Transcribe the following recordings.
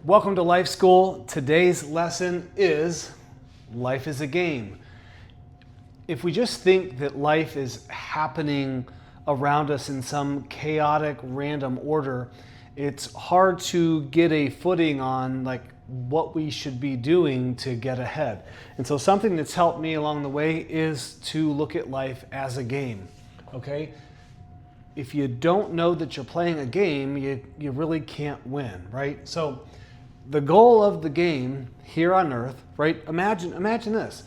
Welcome to Life School. Today's lesson is life is a game. If we just think that life is happening around us in some chaotic, random order, it's hard to get a footing on what we should be doing to get ahead. And so something that's helped me along the way is to look at life as a game, okay? If you don't know that you're playing a game, you really can't win, right? So the goal of the game here on Earth, right? Imagine this.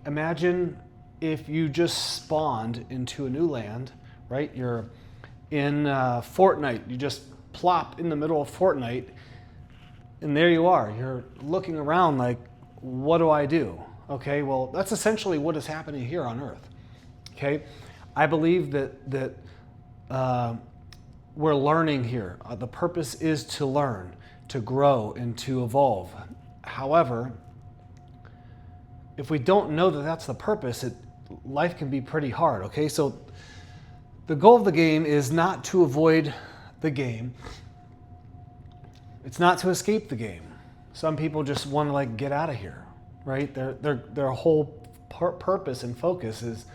Imagine if you just spawned into a new land, right? You're in Fortnite. You just plop in the middle of Fortnite, and there you are. You're looking around like, what do I do? Okay, well, that's essentially what is happening here on Earth. Okay, I believe that we're learning here. The purpose is to learn, to grow, and to evolve. However, if we don't know that that's the purpose, life can be pretty hard, okay? So the goal of the game is not to avoid the game. It's not to escape the game. Some people just want to get out of here, right? Their whole purpose and focus is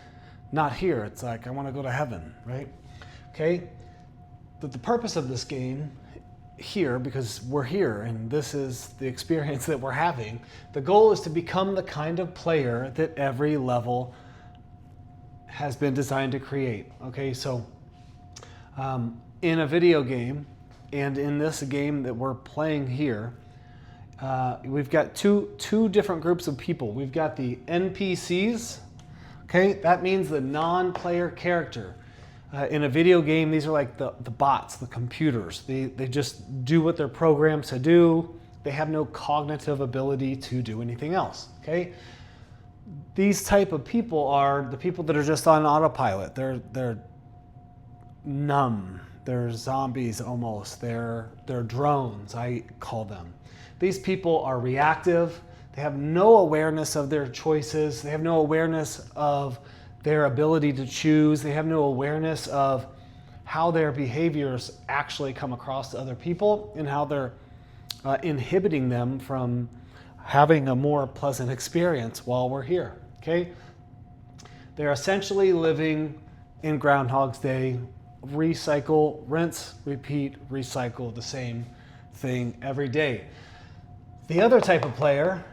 not here. It's like, I want to go to heaven, right? Okay? But the purpose of this game here, because we're here and this is the experience that we're having, the goal is to become the kind of player that every level has been designed to create. Okay, so in a video game and in this game that we're playing here, we've got two different groups of people. We've got the NPCs, okay? That means the non-player character. In a video game, these are like the bots, the computers. They just do what they're programmed to do. They have no cognitive ability to do anything else, okay? These type of people are the people that are just on autopilot. They're numb. They're zombies almost. They're drones, I call them. These people are reactive. They have no awareness of their choices. They have no awareness of their ability to choose. They have no awareness of how their behaviors actually come across to other people and how they're inhibiting them from having a more pleasant experience while we're here, okay? They're essentially living in Groundhog's Day, recycle, rinse, repeat, recycle the same thing every day. The other type of player,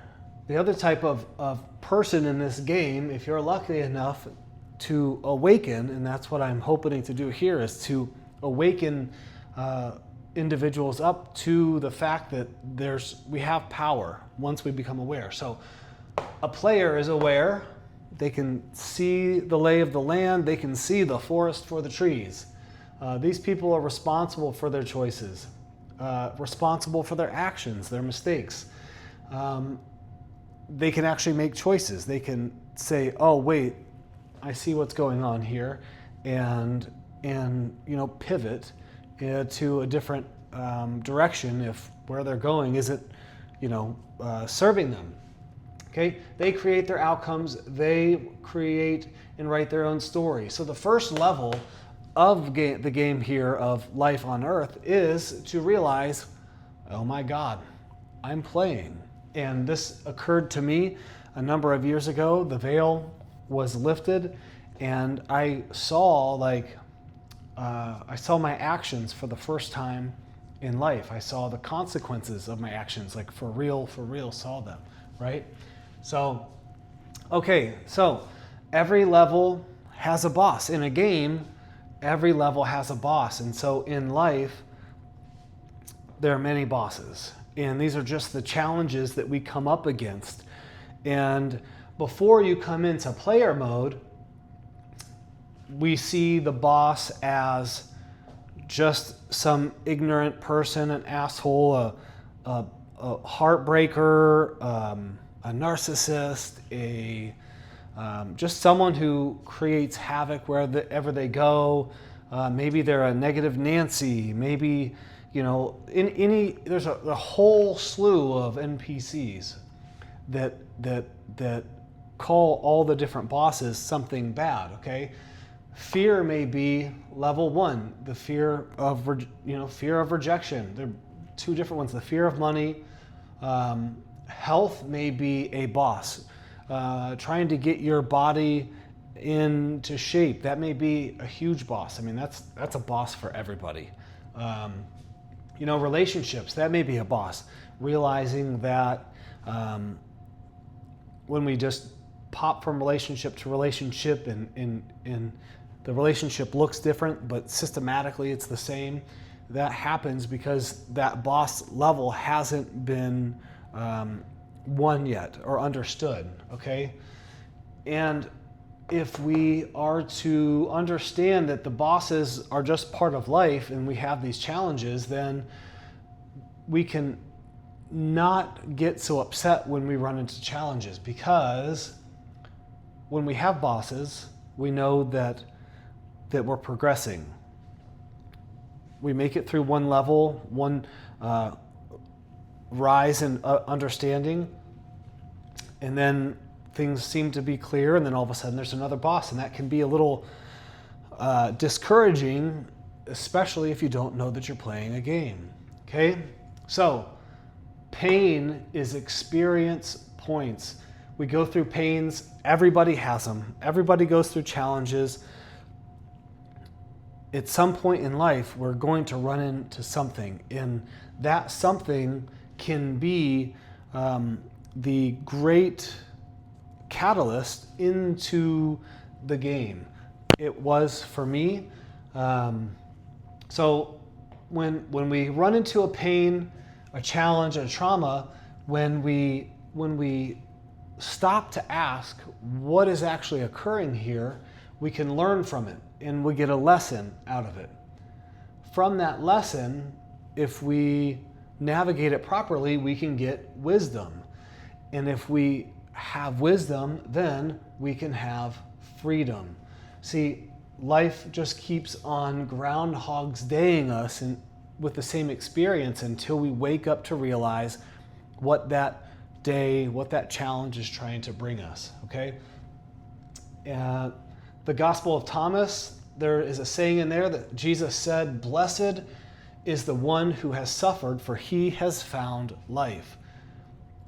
the other type of person in this game, if you're lucky enough to awaken, and that's what I'm hoping to do here, is to awaken individuals up to the fact that we have power once we become aware. So a player is aware. They can see the lay of the land. They can see the forest for the trees. These people are responsible for their choices, responsible for their actions, their mistakes. They can actually make choices. They can say, oh, wait, I see what's going on here, and pivot to a different direction if where they're going isn't, serving them. Okay? They create their outcomes. They create and write their own story. So the first level of the game here of life on Earth is to realize, oh my God, I'm playing. And this occurred to me a number of years ago. The veil was lifted, and I saw my actions for the first time in life. I saw the consequences of my actions, for real saw them, right? So, okay, so every level has a boss. In a game, every level has a boss. And so in life, there are many bosses. And these are just the challenges that we come up against. And before you come into player mode, we see the boss as just some ignorant person, an asshole, a heartbreaker, a narcissist, just someone who creates havoc wherever they go. Maybe they're a negative Nancy. Maybe, there's a whole slew of NPCs that call all the different bosses something bad, okay? Fear may be level one, the fear of rejection. There are two different ones, the fear of money, Health may be a boss. Trying to get your body into shape, that may be a huge boss. I mean, that's a boss for everybody. Relationships, that may be a boss. Realizing that when we just pop from relationship to relationship and the relationship looks different, but systematically it's the same, that happens because that boss level hasn't been won yet or understood, okay? And if we are to understand that the bosses are just part of life and we have these challenges, then we can not get so upset when we run into challenges, because when we have bosses, we know that we're progressing. We make it through one level, one rise in understanding, and then things seem to be clear, and then all of a sudden there's another boss, and that can be a little discouraging, especially if you don't know that you're playing a game. Okay? So, pain is experience points. We go through pains. Everybody has them. Everybody goes through challenges. At some point in life, we're going to run into something, and that something can be the great catalyst into the game. It was for me. So when we run into a pain, a challenge, a trauma, when we stop to ask what is actually occurring here, we can learn from it and we get a lesson out of it. From that lesson, if we navigate it properly, we can get wisdom. And if we have wisdom, then we can have freedom. See, life just keeps on Groundhog's Daying us with the same experience until we wake up to realize what that day, what that challenge is trying to bring us, okay? The Gospel of Thomas, there is a saying in there that Jesus said, "Blessed is the one who has suffered, for he has found life."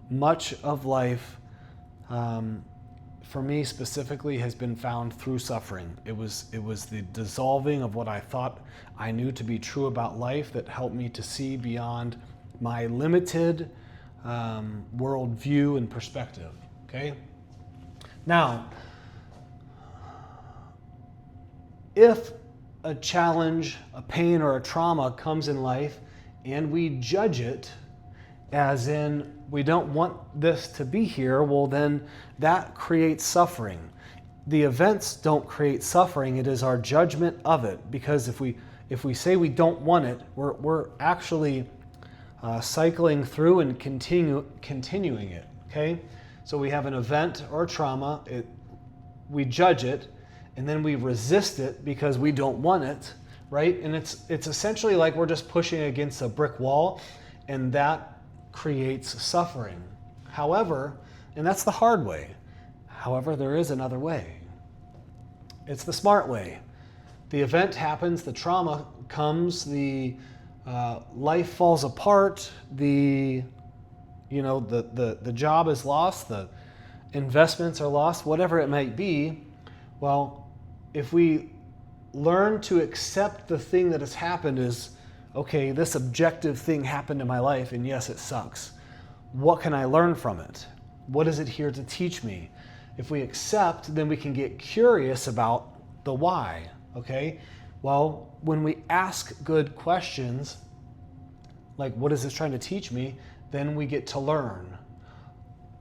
Much of life, for me specifically, has been found through suffering. It was the dissolving of what I thought I knew to be true about life that helped me to see beyond my limited worldview and perspective. Okay? Now, if a challenge, a pain, or a trauma comes in life and we judge it as in we don't want this to be here, well then that creates suffering. The events don't create suffering, it is our judgment of it, because if we say we don't want it, we're actually cycling through and continuing it, okay? So we have an event or a trauma, we judge it, and then we resist it because we don't want it, right? And it's essentially like we're just pushing against a brick wall, and that creates suffering. However, and that's the hard way. However, there is another way. It's the smart way. The event happens, the trauma comes, the life falls apart, the job is lost, the investments are lost, whatever it might be. Well, if we learn to accept the thing that has happened as, okay, this objective thing happened in my life, and yes, it sucks. What can I learn from it? What is it here to teach me? If we accept, then we can get curious about the why, okay? Well, when we ask good questions, like what is this trying to teach me, then we get to learn.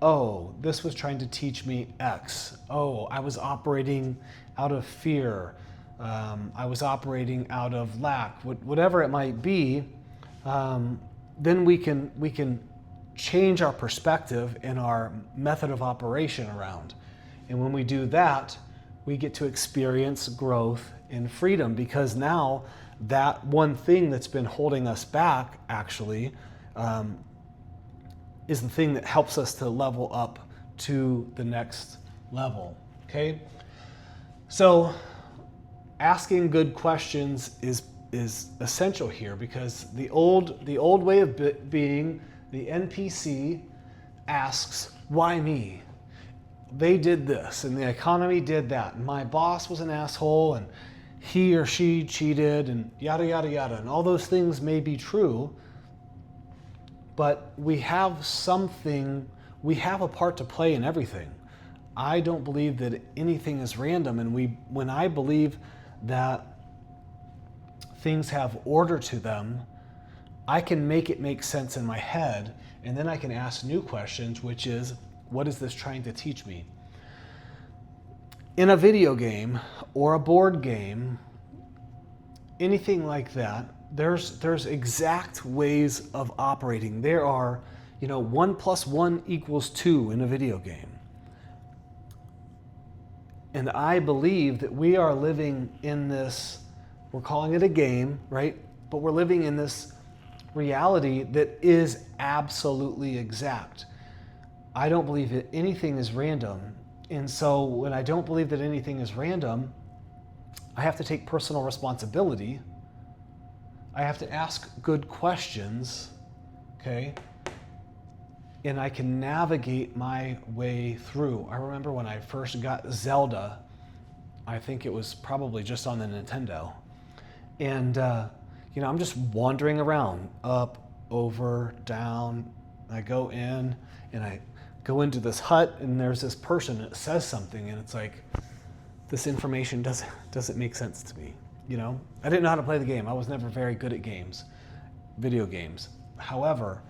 Oh, this was trying to teach me X. Oh, I was operating out of fear. I was operating out of lack. Whatever it might be, then we can change our perspective and our method of operation around. And when we do that, we get to experience growth and freedom, because now that one thing that's been holding us back actually is the thing that helps us to level up to the next level, okay? So asking good questions is essential here, because the old way of being, The NPC asks, why me? They did this, and the economy did that, and my boss was an asshole, and he or she cheated, and yada, yada, yada. And all those things may be true, but we have a part to play in everything. I don't believe that anything is random, and when I believe that things have order to them, I can make it make sense in my head, and then I can ask new questions, which is, what is this trying to teach me? In a video game or a board game, anything like that, there's exact ways of operating. There are, 1 + 1 = 2 in a video game. And I believe that we are living in this, we're calling it a game, right? But we're living in this reality that is absolutely exact. I don't believe that anything is random. And so when I don't believe that anything is random, I have to take personal responsibility. I have to ask good questions, okay? And I can navigate my way through. I remember when I first got Zelda, I think it was probably just on the Nintendo. And, I'm just wandering around, up, over, down. I go in, and I go into this hut, and there's this person that says something, and it's like, this information doesn't make sense to me, I didn't know how to play the game. I was never very good at games, video games. However,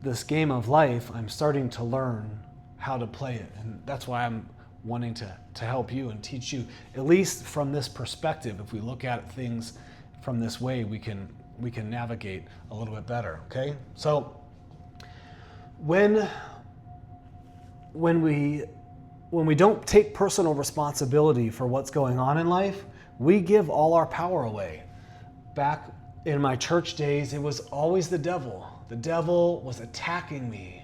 this game of life, I'm starting to learn how to play it, and that's why I'm wanting to help you and teach you, at least from this perspective. If we look at things from this way, we can navigate a little bit better, okay? So when we don't take personal responsibility for what's going on in life, we give all our power away. Back in my church days, it was always the devil. The devil was attacking me,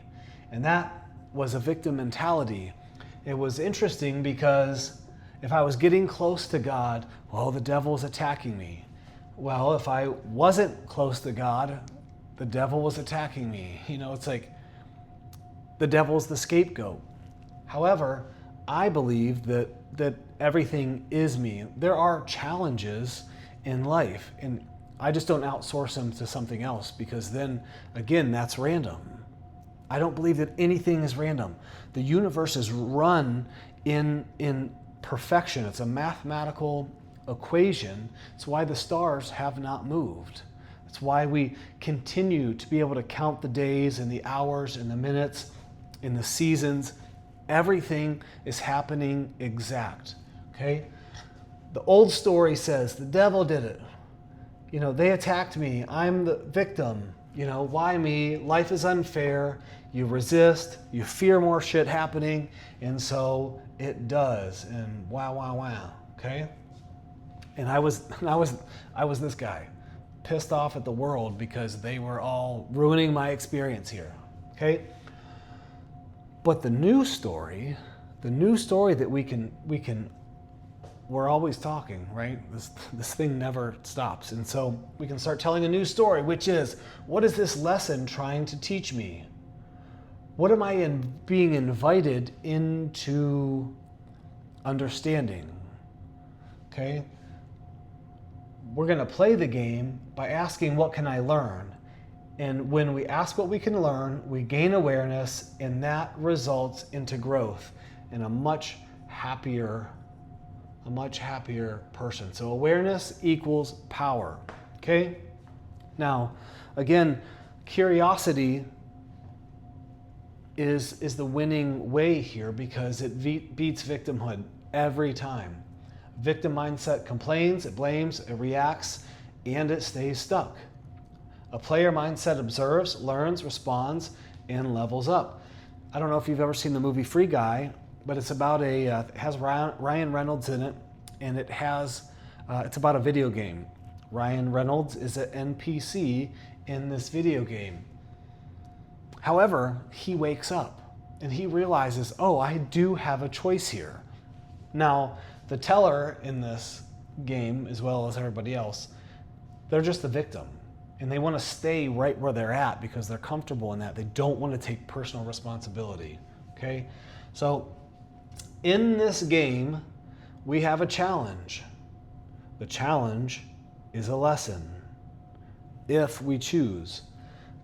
and that was a victim mentality. It was interesting because if I was getting close to God, well, the devil's attacking me. Well, if I wasn't close to God, the devil was attacking me. It's like the devil's the scapegoat. However, I believe that everything is me. There are challenges in life, and I just don't outsource them to something else, because then, again, that's random. I don't believe that anything is random. The universe is run in perfection. It's a mathematical equation. It's why the stars have not moved. It's why we continue to be able to count the days and the hours and the minutes and the seasons. Everything is happening exact, okay? The old story says the devil did it. They attacked me. I'm the victim. Why me? Life is unfair. You resist. You fear more shit happening. And so it does. And wow, okay? And I was this guy, pissed off at the world because they were all ruining my experience here, okay? But the new story that we're always talking, right? This thing never stops. And so we can start telling a new story, which is, what is this lesson trying to teach me? What am I being invited into understanding? Okay? We're going to play the game by asking, what can I learn? And when we ask what we can learn, we gain awareness, and that results into growth and a much happier person. So awareness equals power, okay? Now, again, curiosity is the winning way here, because it beats victimhood every time. Victim mindset complains, it blames, it reacts, and it stays stuck. A player mindset observes, learns, responds, and levels up. I don't know if you've ever seen the movie Free Guy, but it's about it has Ryan Reynolds in it, and it's about a video game. Ryan Reynolds is an NPC in this video game. However, he wakes up and he realizes, oh, I do have a choice here. Now, the teller in this game, as well as everybody else, they're just the victim. And they want to stay right where they're at because they're comfortable in that. They don't want to take personal responsibility. Okay? So in this game, we have a challenge. The challenge is a lesson if we choose.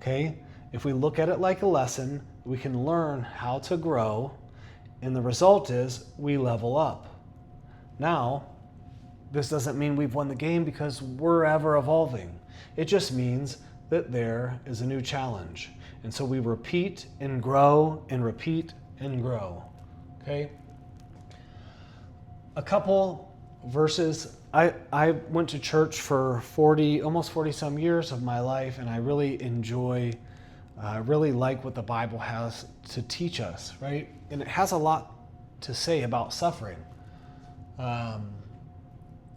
Okay? If we look at it like a lesson, we can learn how to grow, and the result is we level up. Now, this doesn't mean we've won the game because we're ever evolving. It just means that there is a new challenge. And so we repeat and grow and repeat and grow. Okay? A couple verses. I went to church for almost 40 some years of my life, and I really enjoy, really like what the Bible has to teach us, right? And it has a lot to say about suffering.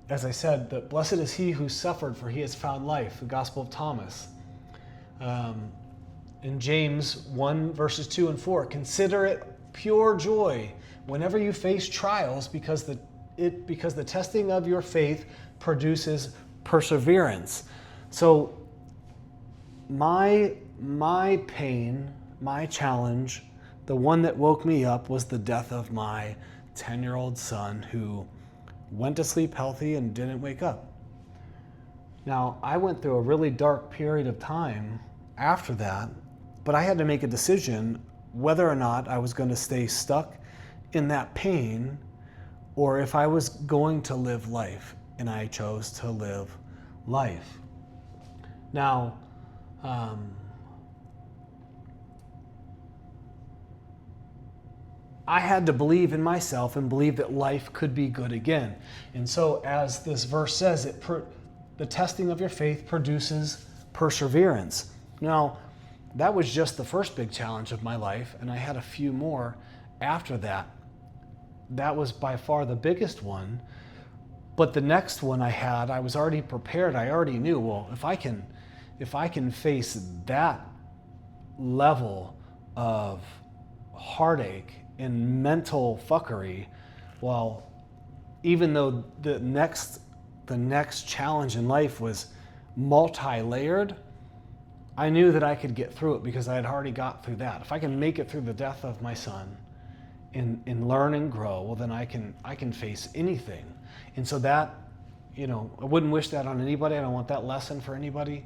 As I said, that blessed is he who suffered, for he has found life, the Gospel of Thomas. In James 1, verses 2 and 4, consider it pure joy whenever you face trials, because the testing of your faith produces perseverance. So my pain, my challenge, the one that woke me up was the death of my 10-year-old son, who went to sleep healthy and didn't wake up. Now, I went through a really dark period of time after that, but I had to make a decision whether or not I was going to stay stuck in that pain or if I was going to live life, and I chose to live life. Now, I had to believe in myself and believe that life could be good again. And so, as this verse says, the testing of your faith produces perseverance. Now, that was just the first big challenge of my life, and I had a few more after that. That was by far the biggest one. But the next one I had, I was already prepared. I already knew, well, if I can face that level of heartache and mental fuckery, well, even though the next challenge in life was multi-layered, I knew that I could get through it because I had already got through that. If I can make it through the death of my son and learn and grow, well, then I can face anything. And so that, I wouldn't wish that on anybody. I don't want that lesson for anybody.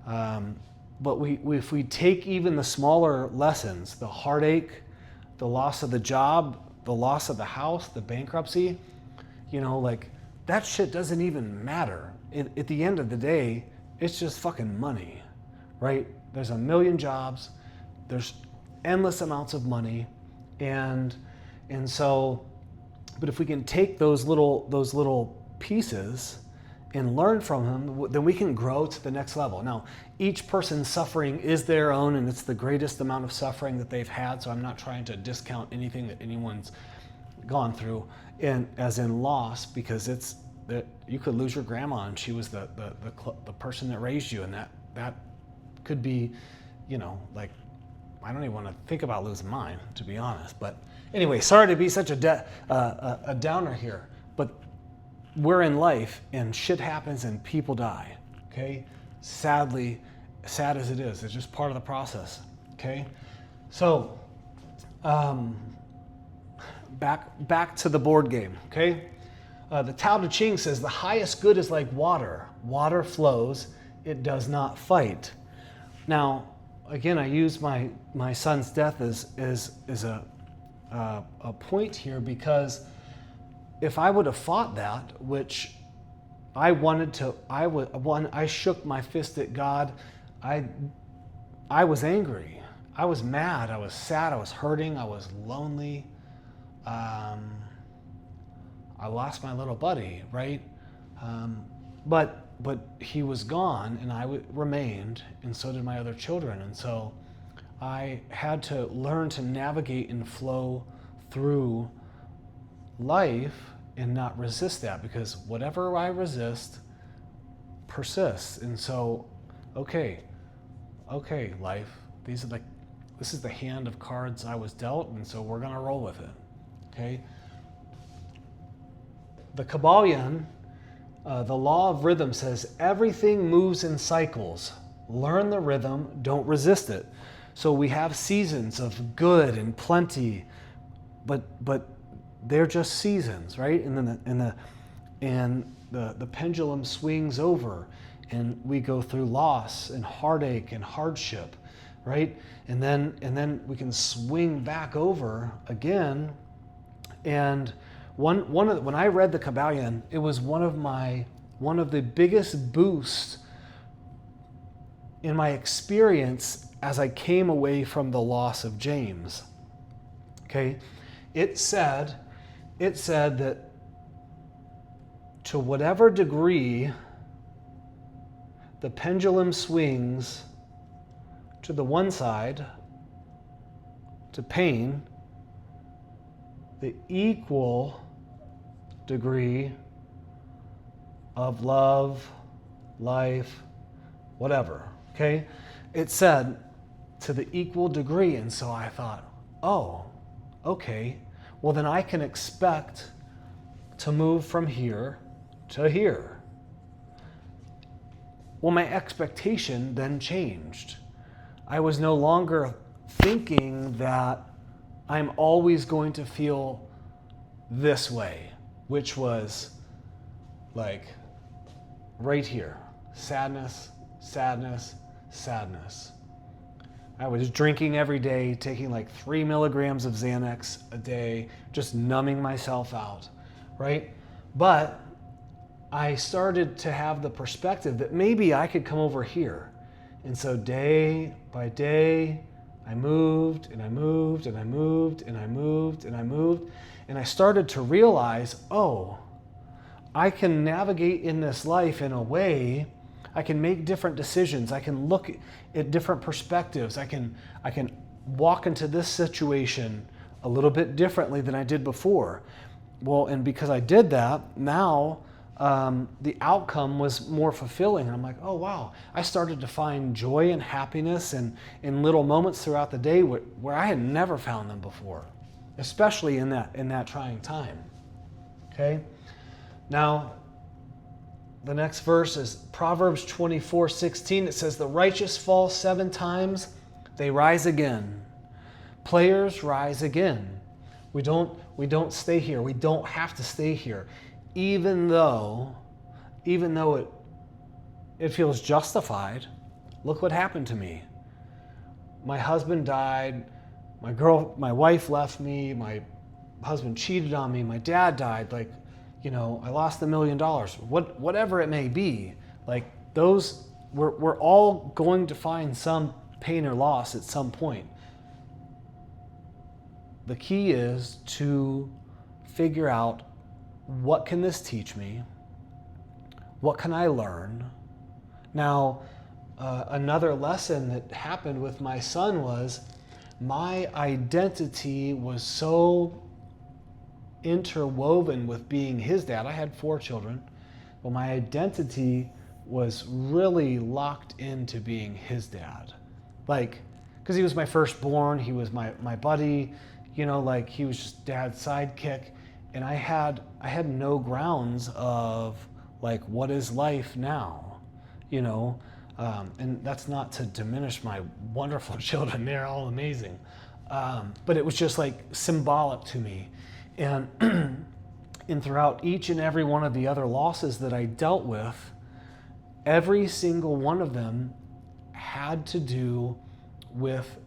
But if we take even the smaller lessons, the heartache, the loss of the job, the loss of the house, the bankruptcy, that shit doesn't even matter. At the end of the day, it's just fucking money, right? There's a million jobs, there's endless amounts of money, and so, but if we can take those little pieces and learn from them, then we can grow to the next level. Now, each person's suffering is their own, and it's the greatest amount of suffering that they've had, so I'm not trying to discount anything that anyone's gone through, and as in loss, because it's that you could lose your grandma, and she was the person that raised you, and that could be, I don't even want to think about losing mine, to be honest. But anyway, sorry to be such a downer here, but we're in life, and shit happens, and people die. Okay, sadly, sad as it is, it's just part of the process. Okay, so back to the board game. Okay, the Tao Te Ching says the highest good is like water. Water flows; it does not fight. Now, again, I use my son's death as a point here, because if I would have fought that, which I wanted to, I shook my fist at God. I was angry. I was mad. I was sad. I was hurting. I was lonely. I lost my little buddy, right? But he was gone, and I remained, and so did my other children. And so I had to learn to navigate and flow through life and not resist that, because whatever I resist persists. And so, okay, life, this is the hand of cards I was dealt, and so we're gonna roll with it. Okay. The Kabbalion, the law of rhythm, says everything moves in cycles. Learn the rhythm, don't resist it. So we have seasons of good and plenty, but they're just seasons, right? And then the pendulum swings over, and we go through loss and heartache and hardship, right? And then we can swing back over again. And when I read the Kabbalion, it was one of the biggest boosts in my experience as I came away from the loss of James. Okay, it said that to whatever degree the pendulum swings to the one side, to pain, the equal degree of love, life, whatever, okay? It said to the equal degree, and so I thought, oh, okay, well then I can expect to move from here to here. Well, my expectation then changed. I was no longer thinking that I'm always going to feel this way, which was like right here, sadness, sadness, sadness. I was drinking every day, taking like 3 milligrams of Xanax a day, just numbing myself out, right? But I started to have the perspective that maybe I could come over here. And so day by day, I moved and I moved and I moved and I moved and I moved. And I started to realize, oh, I can navigate in this life in a way, I can make different decisions. I can look at different perspectives. I can walk into this situation a little bit differently than I did before. Well, and because I did that, now the outcome was more fulfilling. And I'm like, oh, wow. I started to find joy and happiness in little moments throughout the day where I had never found them before, especially in that trying time. Okay? Now, the next verse is Proverbs 24:16. It says, the righteous fall 7 times, they rise again. Players rise again. We don't stay here. We don't have to stay here. Even though it feels justified. Look what happened to me. My husband died. My wife left me. My husband cheated on me. My dad died. Like, I lost $1 million. Whatever it may be. Like those, we're all going to find some pain or loss at some point. The key is to figure out, what can this teach me? What can I learn? Now, another lesson that happened with my son was my identity was so interwoven with being his dad. I had 4 children, but my identity was really locked into being his dad. Like, because he was my firstborn, he was my buddy, like he was just dad's sidekick. And I had no grounds of like, what is life now? And that's not to diminish my wonderful children. They're all amazing. But it was just like symbolic to me. And, and throughout each and every one of the other losses that I dealt with, every single one of them had to do with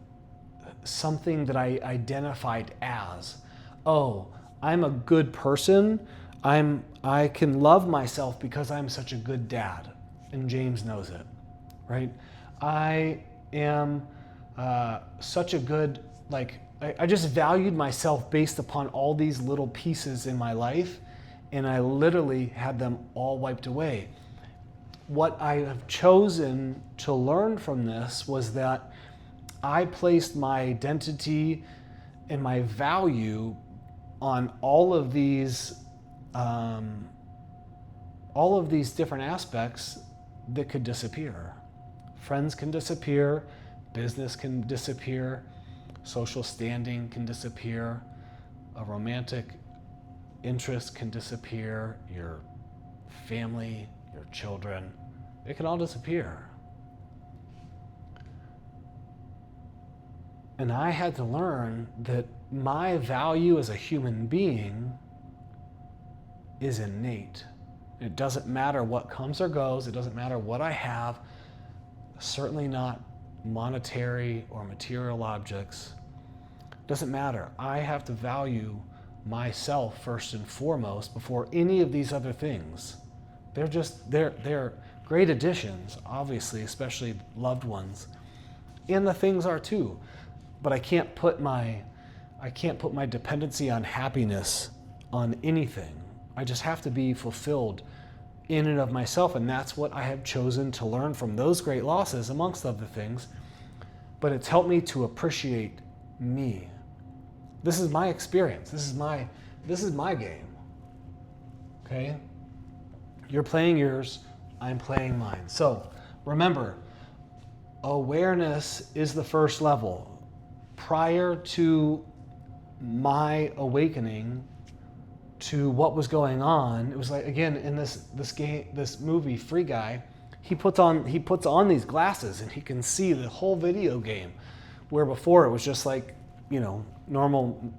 something that I identified as, oh, I'm a good person. I can love myself because I'm such a good dad. And James knows it, right? I am such a good, I just valued myself based upon all these little pieces in my life, and I literally had them all wiped away. What I have chosen to learn from this was that I placed my identity and my value on all of these different aspects that could disappear. Friends can disappear, business can disappear, social standing can disappear, a romantic interest can disappear, your family, your children, it can all disappear. And I had to learn that my value as a human being is innate. It doesn't matter what comes or goes. It doesn't matter what I have. Certainly not monetary or material objects. It doesn't matter. I have to value myself first and foremost before any of these other things. They're great additions, obviously, especially loved ones. And the things are too. But I can't put my dependency on happiness on anything. I just have to be fulfilled in and of myself, and that's what I have chosen to learn from those great losses, amongst other things. But it's helped me to appreciate me. This is my experience. This is my game. Okay? You're playing yours, I'm playing mine. So remember, awareness is the first level. Prior to my awakening to what was going on, it was like, again, in this movie Free Guy, he puts on these glasses and he can see the whole video game, where before it was just like, normal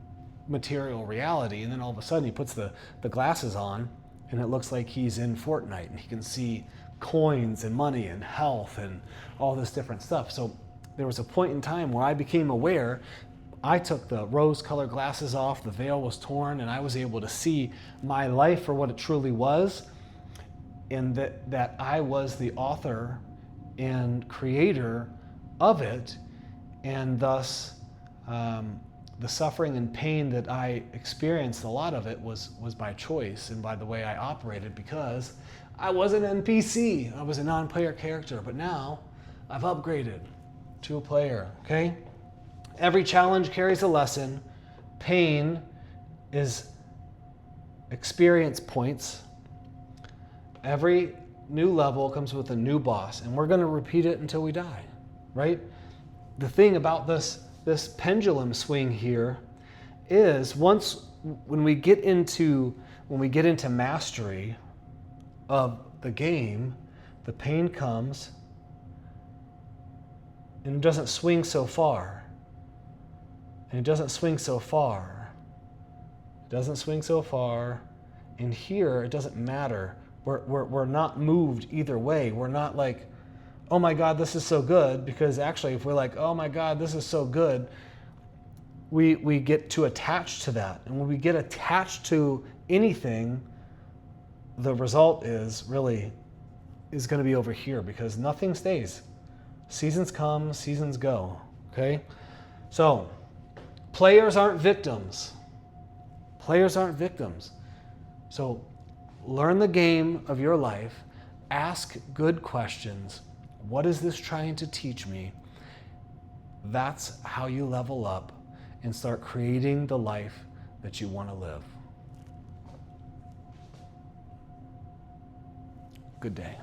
material reality, and then all of a sudden he puts the glasses on and it looks like he's in Fortnite and he can see coins and money and health and all this different stuff. So there was a point in time where I became aware. I took the rose-colored glasses off, the veil was torn, and I was able to see my life for what it truly was, and that I was the author and creator of it, and thus the suffering and pain that I experienced, a lot of it was by choice and by the way I operated, because I was an NPC. I was a non-player character, but now I've upgraded to a player, okay? Every challenge carries a lesson. Pain is experience points. Every new level comes with a new boss, and we're going to repeat it until we die, right? The thing about this pendulum swing here is when we get into mastery of the game, the pain comes and it doesn't swing so far. And it doesn't swing so far. It doesn't swing so far. And here, it doesn't matter. We're not moved either way. We're not like, oh my God, this is so good. Because actually, if we're like, oh my God, this is so good, we get too attached to that. And when we get attached to anything, the result is going to be over here, because nothing stays. Seasons come, seasons go. Okay? So, players aren't victims. Players aren't victims. So learn the game of your life. Ask good questions. What is this trying to teach me? That's how you level up and start creating the life that you want to live. Good day.